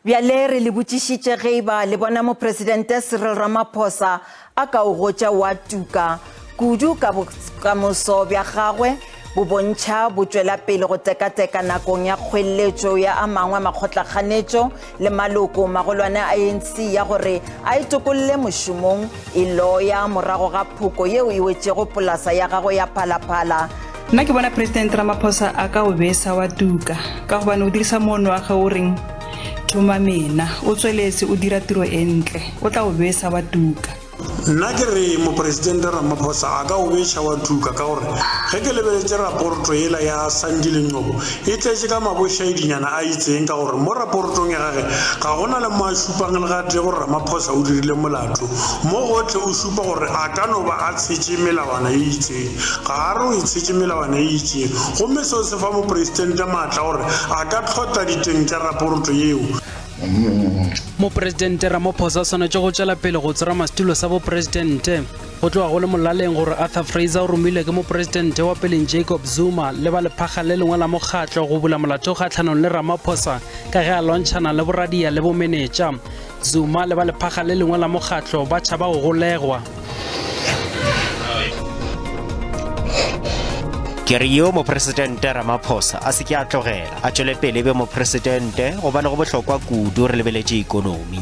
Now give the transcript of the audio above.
Bjale re le botšišitše ge e ba le bona mopresidente Cyril Ramaphosa a ka o gotša wa tuka kudu ka bokamoso bja gagwe bo bontšha bo tšwela pele go tekateka nakong ya kgweletšo ya a mangwe makgotlakganetšo le maloko magolwane a ANC ya gore a itokolle mošomong e loya morago ga phoko yeo e wetšego polasa ya gagwe ya phalaphala. Nna ke bona President Ramaphosa a ka o besa wa tuka ka gobane o dirisa moono wa ge o reng thoma mena o tsweletse o dira tiro e ntle o tla o besa wa tuka. Nna ke re mopresidente Ramaphosa a ka o beša wa tuka ka gore ge ke lebeletše raporto yela ya Sandile Ngcobo e tletše ka mabošaedinyana a itseng ka gore mo raportong ya gage ga gona le mo a šupang le gate gore Ramaphosa o dirile molato mo gotlhe o šupa gore a ka no ba a tshetše melawana e itseng ga a re o itshetše melawana e itseng gomme seo se fa mopresidente maatla gore a ka tlhota diteng tša raporto yeo. Mopresidente Ramaphosa swanetše go tšwela pele go tsera masetulo sa bopresidente go tloga go le molaleng gore Arthur Fraser o romilwe ke mopresidente wa peleng Jacob Zuma le ba lephaga le lengwe la mokgatlo go bula molato kgatlhanong le Ramaphosa ka ge a lontšhana le boradia le bomenetša. Zuma le ba lephaga le lengwe la mokgatlo ba tšhaba go golegwa. Ke re yo mopresidente Ramaphosa a se ke a tlogela a tšwele pele be mopresidente gobane go bohlokwa kudu re lebeletše ikonomi.